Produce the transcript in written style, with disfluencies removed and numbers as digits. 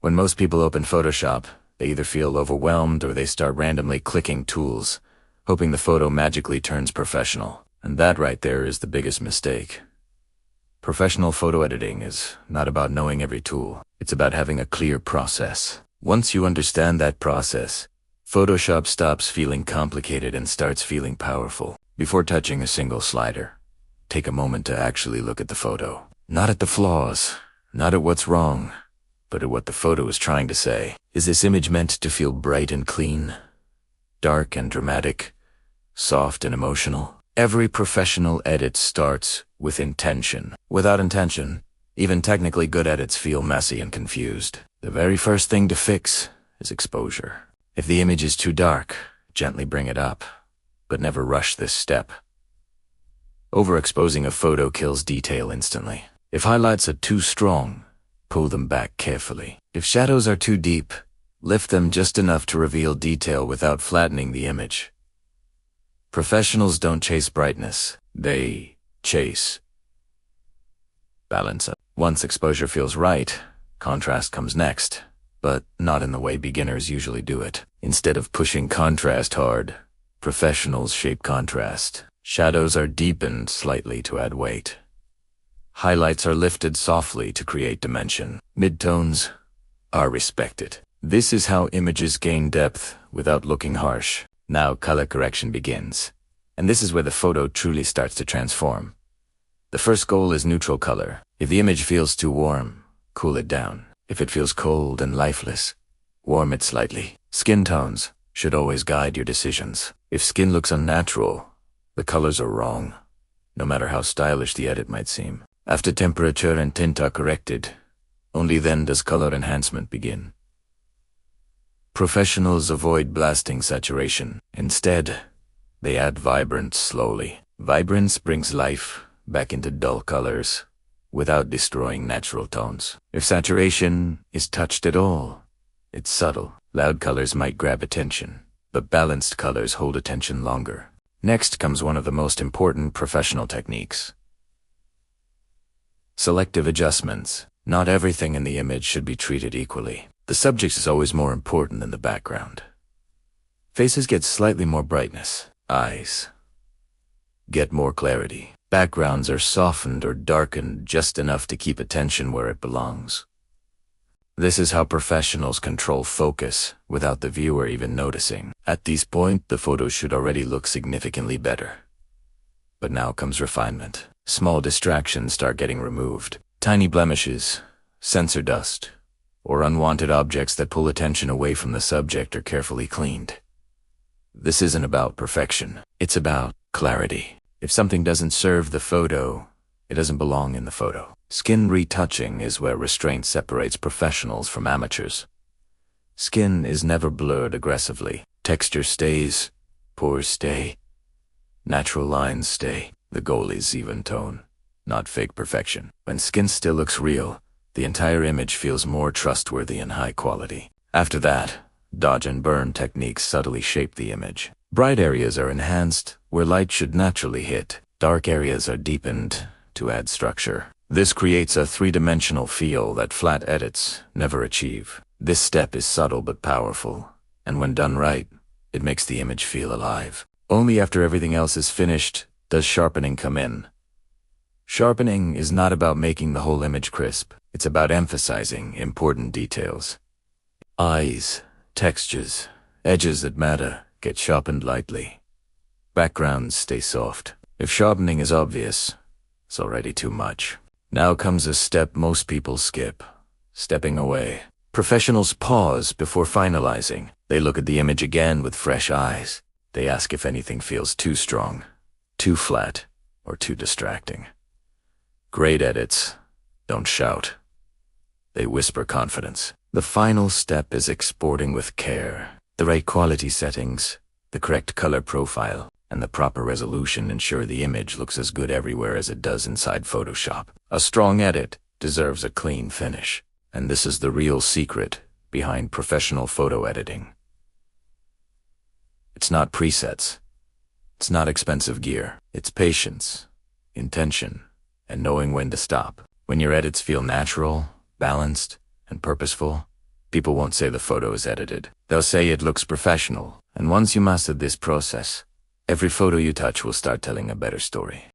When most people open Photoshop, they either feel overwhelmed or they start randomly clicking tools, hoping the photo magically turns professional. And that right there is the biggest mistake. Professional photo editing is not about knowing every tool. It's about having a clear process. Once you understand that process, Photoshop stops feeling complicated and starts feeling powerful. Before touching a single slider, take a moment to actually look at the photo. Not at the flaws, not at what's wrong, but at what the photo is trying to say. Is this image meant to feel bright and clean? Dark and dramatic? Soft and emotional? Every professional edit starts with intention. Without intention, even technically good edits feel messy and confused. The very first thing to fix is exposure. If the image is too dark, gently bring it up, but never rush this step. Overexposing a photo kills detail instantly. If highlights are too strong, pull them back carefully. If shadows are too deep, lift them just enough to reveal detail without flattening the image. Professionals don't chase brightness, they chase balance. Once exposure feels right, contrast comes next, but not in the way beginners usually do it. Instead of pushing contrast hard, professionals shape contrast. Shadows are deepened slightly to add weight. Highlights are lifted softly to create dimension. Midtones are respected. This is how images gain depth without looking harsh. Now color correction begins, and this is where the photo truly starts to transform. The first goal is neutral color. If the image feels too warm, cool it down. If it feels cold and lifeless, warm it slightly. Skin tones should always guide your decisions. If skin looks unnatural, the colors are wrong, no matter how stylish the edit might seem. After temperature and tint are corrected, only then does color enhancement begin. Professionals avoid blasting saturation. Instead, they add vibrance slowly. Vibrance brings life back into dull colors without destroying natural tones. If saturation is touched at all, it's subtle. Loud colors might grab attention, but balanced colors hold attention longer. Next comes one of the most important professional techniques. Selective adjustments. Not everything in the image should be treated equally. The subject is always more important than the background. Faces get slightly more brightness. Eyes get more clarity. Backgrounds are softened or darkened just enough to keep attention where it belongs. This is how professionals control focus without the viewer even noticing. At this point, the photo should already look significantly better. But now comes refinement. Small distractions start getting removed. Tiny blemishes, sensor dust, or unwanted objects that pull attention away from the subject are carefully cleaned. This isn't about perfection. It's about clarity. If something doesn't serve the photo, it doesn't belong in the photo. Skin retouching is where restraint separates professionals from amateurs. Skin is never blurred aggressively. Texture stays, pores stay, natural lines stay. The goal is even tone, not fake perfection. When skin still looks real, the entire image feels more trustworthy and high quality. After that, dodge and burn techniques subtly shape the image. Bright areas are enhanced where light should naturally hit. Dark areas are deepened to add structure. This creates a three-dimensional feel that flat edits never achieve. This step is subtle but powerful, and when done right, it makes the image feel alive. Only after everything else is finished does sharpening come in. Sharpening is not about making the whole image crisp. It's about emphasizing important details. Eyes, textures, edges that matter get sharpened lightly. Backgrounds stay soft. If sharpening is obvious, it's already too much. Now comes a step most people skip: stepping away. Professionals pause before finalizing. They look at the image again with fresh eyes. They ask if anything feels too strong, too flat, or too distracting. Great edits don't shout. They whisper confidence. The final step is exporting with care. The right quality settings, the correct color profile, and the proper resolution ensure the image looks as good everywhere as it does inside Photoshop. A strong edit deserves a clean finish, and this is the real secret behind professional photo editing. It's not presets. It's not expensive gear. It's patience, intention, and knowing when to stop. When your edits feel natural, balanced, and purposeful, People won't say the photo is edited. They'll say it looks professional, and once you master this process, every photo you touch will start telling a better story.